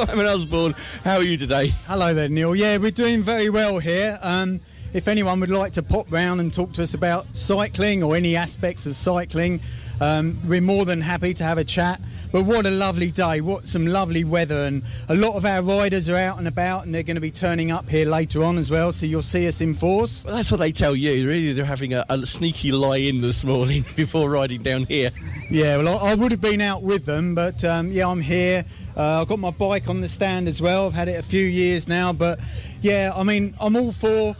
Simon Osborne, how are you today? Hello there, Neil. Yeah, we're doing very well here. If anyone would like to pop round and talk to us about cycling or any aspects of cycling, we're more than happy to have a chat. But what a lovely day, what some lovely weather, and a lot of our riders are out and about, and they're going to be turning up here later on as well, so you'll see us in force. Well, that's what they tell you, really. They're having a sneaky lie-in this morning before riding down here. Yeah, well, I would have been out with them, but yeah, I'm here. I've got my bike on the stand as well. I've had it a few years now, but yeah, I mean, I'm all for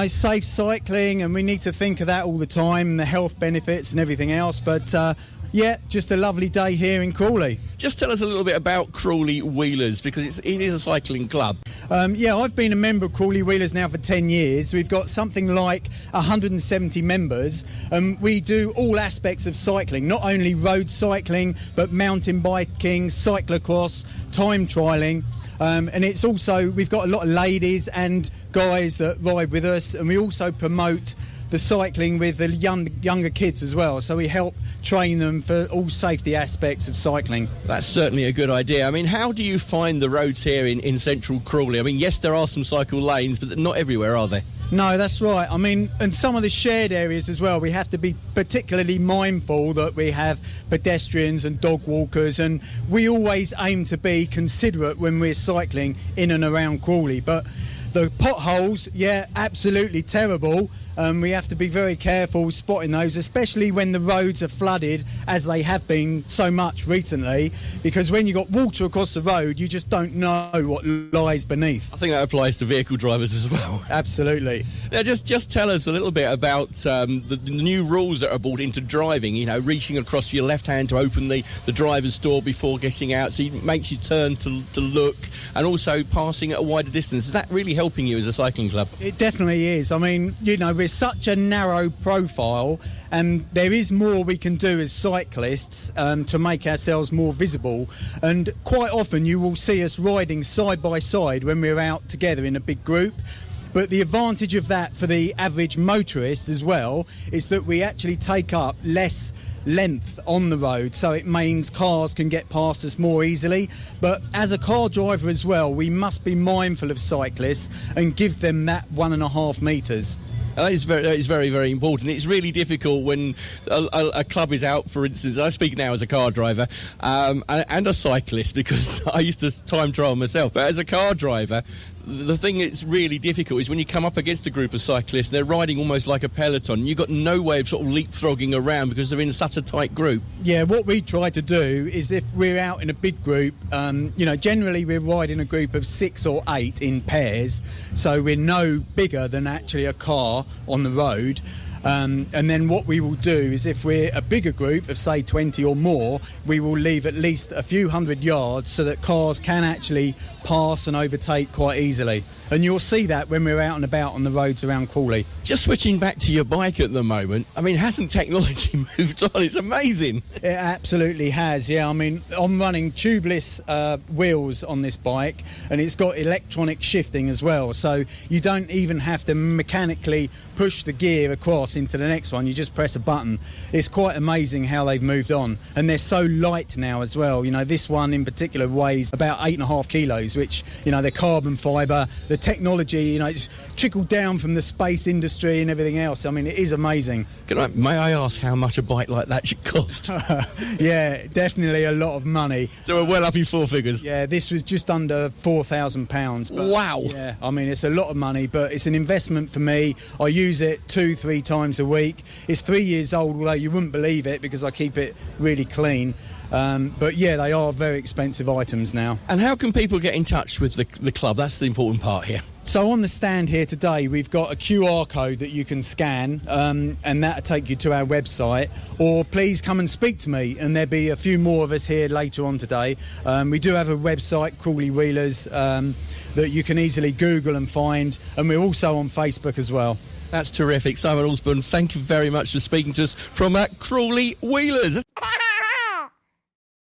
safe cycling, and we need to think of that all the time, and the health benefits and everything else. But yeah, just a lovely day here in Crawley. Just tell us a little bit about Crawley Wheelers, because it is a cycling club. Yeah, I've been a member of Crawley Wheelers now for 10 years. We've got something like 170 members, and we do all aspects of cycling, not only road cycling, but mountain biking, cyclocross, time trialling. And it's also, we've got a lot of ladies and guys that ride with us, and we also promote the cycling with the younger kids as well, so we help train them for all safety aspects of cycling. That's certainly a good idea. I mean, how do you find the roads here in central Crawley? I mean, yes, there are some cycle lanes, but not everywhere, are there? No, that's right. I mean, and some of the shared areas as well, we have to be particularly mindful that we have pedestrians and dog walkers, and we always aim to be considerate when we're cycling in and around Crawley. But the potholes, yeah, absolutely terrible. We have to be very careful spotting those, especially when the roads are flooded, as they have been so much recently, because when you've got water across the road, you just don't know what lies beneath. I think that applies to vehicle drivers as well. Absolutely. Now, just tell us a little bit about the new rules that are brought into driving, you know, reaching across your left hand to open the driver's door before getting out, so it makes you turn to look, and also passing at a wider distance. Is that really helping you as a cycling club? It definitely is. I mean, you know, we're such a narrow profile, and there is more we can do as cyclists to make ourselves more visible, and quite often you will see us riding side by side when we're out together in a big group. But the advantage of that for the average motorist as well is that we actually take up less length on the road, so it means cars can get past us more easily. But as a car driver as well, we must be mindful of cyclists and give them that 1.5 metres. That is very, very important. It's really difficult when a club is out, for instance. I speak now as a car driver and a cyclist, because I used to time trial myself. But as a car driver, the thing that's really difficult is when you come up against a group of cyclists, they're riding almost like a peloton. You've got no way of sort of leapfrogging around because they're in such a tight group. Yeah, what we try to do is, if we're out in a big group, generally we're riding a group of 6 or 8 in pairs, so we're no bigger than actually a car on the road. And then what we will do is, if we're a bigger group of say 20 or more, we will leave at least a few hundred yards so that cars can actually pass and overtake quite easily. And you'll see that when we're out and about on the roads around Crawley. Just switching back to your bike at the moment, I mean, hasn't technology moved on? It's amazing. It absolutely has, yeah. I mean, I'm running tubeless wheels on this bike, and it's got electronic shifting as well, so you don't even have to mechanically push the gear across into the next one. You just press a button. It's quite amazing how they've moved on, and they're so light now as well. You know, this one in particular weighs about 8.5 kilos, which, you know, they're carbon fibre. The technology, you know, it's trickled down from the space industry and everything else. I mean, it is amazing. May I ask how much a bike like that should cost? Yeah, definitely a lot of money. So we're well up in 4 figures. Yeah, this was just under £4,000. Wow. Yeah, I mean, it's a lot of money, but it's an investment for me. I use it 2-3 times a week. It's 3 years old, although you wouldn't believe it because I keep it really clean. But yeah, they are very expensive items now. And how can people get in touch with the club? That's the important part here. So on the stand here today, we've got a QR code that you can scan, and that'll take you to our website. Or please come and speak to me, and there'll be a few more of us here later on today. We do have a website, Crawley Wheelers, that you can easily Google and find, and we're also on Facebook as well. That's terrific. Simon Osborne, thank you very much for speaking to us from Crawley Wheelers.